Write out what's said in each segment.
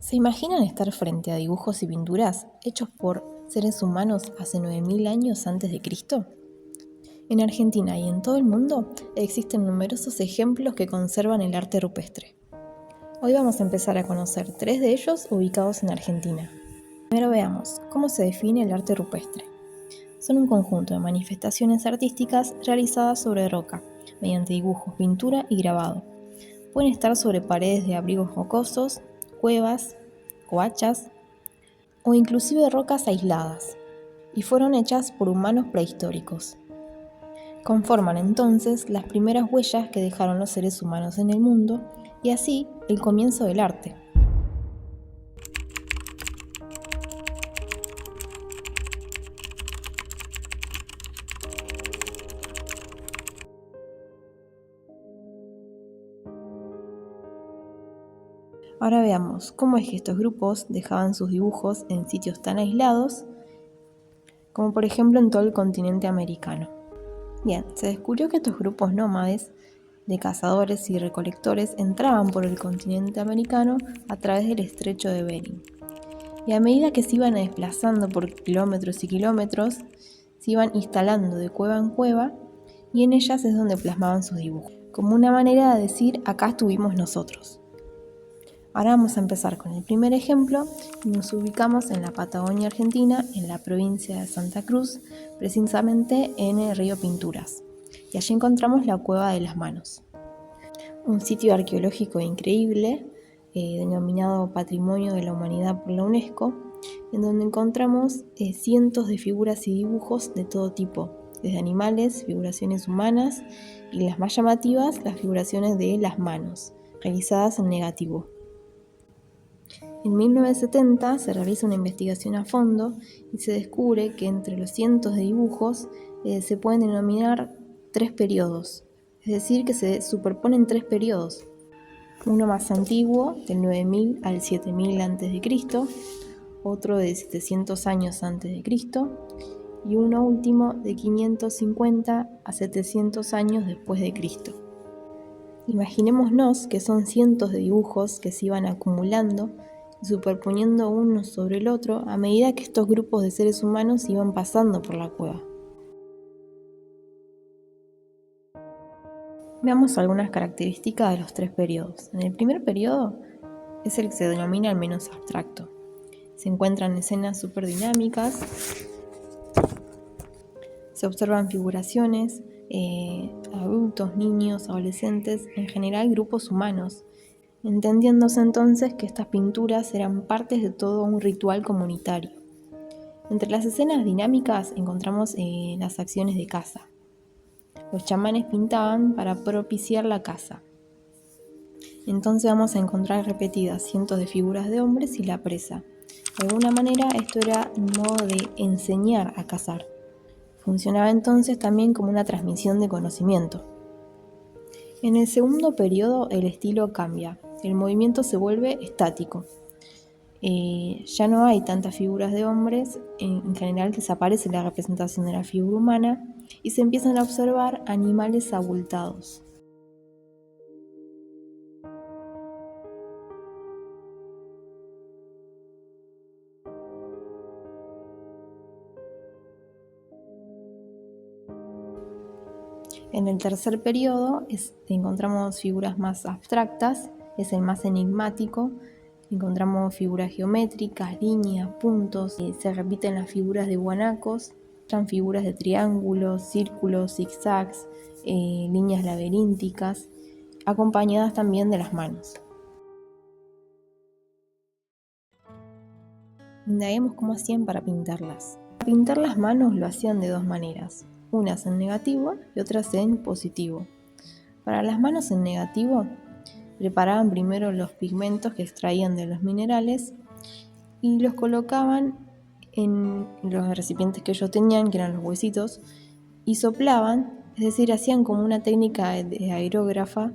¿Se imaginan estar frente a dibujos y pinturas hechos por seres humanos hace 9000 años antes de Cristo? En Argentina y en todo el mundo existen numerosos ejemplos que conservan el arte rupestre. Hoy vamos a empezar a conocer 3 de ellos ubicados en Argentina. Primero veamos cómo se define el arte rupestre. Son un conjunto de manifestaciones artísticas realizadas sobre roca, mediante dibujos, pintura y grabado. Pueden estar sobre paredes de abrigos rocosos, cuevas, coachas o inclusive rocas aisladas, y fueron hechas por humanos prehistóricos. Conforman entonces las primeras huellas que dejaron los seres humanos en el mundo y así el comienzo del arte. Ahora veamos cómo es que estos grupos dejaban sus dibujos en sitios tan aislados como por ejemplo en todo el continente americano. Bien, se descubrió que estos grupos nómades de cazadores y recolectores entraban por el continente americano a través del estrecho de Bering. Y a medida que se iban desplazando por kilómetros y kilómetros, se iban instalando de cueva en cueva y en ellas es donde plasmaban sus dibujos, como una manera de decir acá estuvimos nosotros. Ahora vamos a empezar con el primer ejemplo y nos ubicamos en la Patagonia Argentina, en la provincia de Santa Cruz, precisamente en el río Pinturas. Y allí encontramos la Cueva de las Manos, un sitio arqueológico increíble, denominado Patrimonio de la Humanidad por la UNESCO, en donde encontramos cientos de figuras y dibujos de todo tipo, desde animales, figuraciones humanas y las más llamativas, las figuraciones de las manos, realizadas en negativo. En 1970 se realiza una investigación a fondo y se descubre que entre los cientos de dibujos se pueden denominar 3 periodos, es decir, que se superponen 3 periodos. Uno más antiguo, del 9000 al 7000 a.C., otro de 700 años antes de Cristo y uno último de 550 a 700 años después de Cristo. Imaginémonos que son cientos de dibujos que se iban acumulando y superponiendo uno sobre el otro a medida que estos grupos de seres humanos iban pasando por la cueva. Veamos algunas características de los 3 periodos. En el primer periodo es el que se denomina el menos abstracto. Se encuentran escenas súper dinámicas, se observan figuraciones, adultos, niños, adolescentes, en general grupos humanos, entendiéndose entonces que estas pinturas eran partes de todo un ritual comunitario. Entre las escenas dinámicas encontramos las acciones de caza. Los chamanes pintaban para propiciar la caza. Entonces vamos a encontrar repetidas cientos de figuras de hombres y la presa. De alguna manera esto era un modo de enseñar a cazar. Funcionaba entonces también como una transmisión de conocimiento. En el segundo periodo el estilo cambia, el movimiento se vuelve estático. Ya no hay tantas figuras de hombres, en general desaparece la representación de la figura humana y se empiezan a observar animales abultados. En el tercer periodo encontramos figuras más abstractas, es el más enigmático. Encontramos figuras geométricas, líneas, puntos, se repiten las figuras de guanacos, están figuras de triángulos, círculos, zigzags, líneas laberínticas, acompañadas también de las manos. Indaguemos cómo hacían para pintarlas. Para pintar las manos lo hacían de 2 maneras, unas en negativo y otras en positivo. Para las manos en negativo, preparaban primero los pigmentos que extraían de los minerales y los colocaban en los recipientes que ellos tenían, que eran los huesitos, y soplaban, es decir, hacían como una técnica de aerógrafa,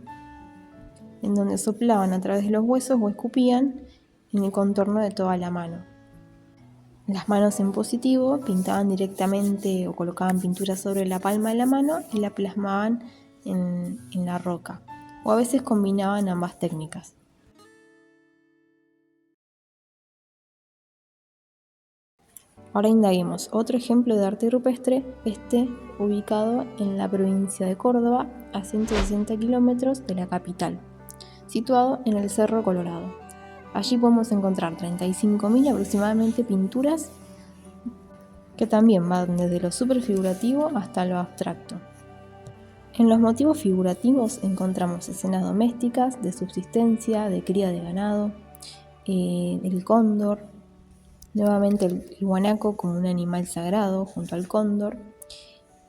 en donde soplaban a través de los huesos o escupían en el contorno de toda la mano. Las manos en positivo pintaban directamente o colocaban pintura sobre la palma de la mano y la plasmaban en la roca, o a veces combinaban ambas técnicas. Ahora indaguemos otro ejemplo de arte rupestre, ubicado en la provincia de Córdoba, a 160 kilómetros de la capital, situado en el Cerro Colorado. Allí podemos encontrar 35.000 aproximadamente pinturas que también van desde lo superfigurativo hasta lo abstracto. En los motivos figurativos encontramos escenas domésticas, de subsistencia, de cría de ganado, el cóndor, nuevamente el guanaco como un animal sagrado junto al cóndor.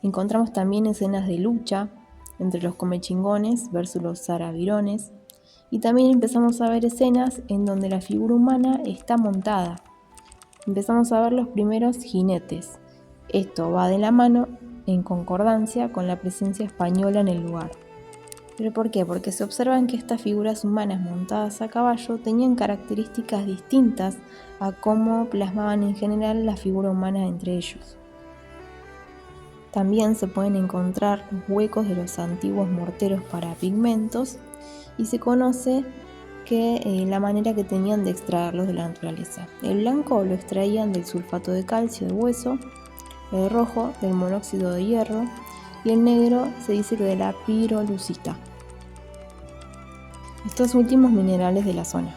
Encontramos también escenas de lucha entre los comechingones versus los zaravirones, y también empezamos a ver escenas en donde la figura humana está montada. Empezamos a ver los primeros jinetes. Esto va de la mano en concordancia con la presencia española en el lugar. ¿Pero por qué? Porque se observan que estas figuras humanas montadas a caballo tenían características distintas a cómo plasmaban en general la figura humana entre ellos. También se pueden encontrar los huecos de los antiguos morteros para pigmentos, y se conoce que la manera que tenían de extraerlos de la naturaleza. El blanco lo extraían del sulfato de calcio de hueso, el rojo del monóxido de hierro y el negro se dice que de la pirolusita. Estos últimos minerales de la zona.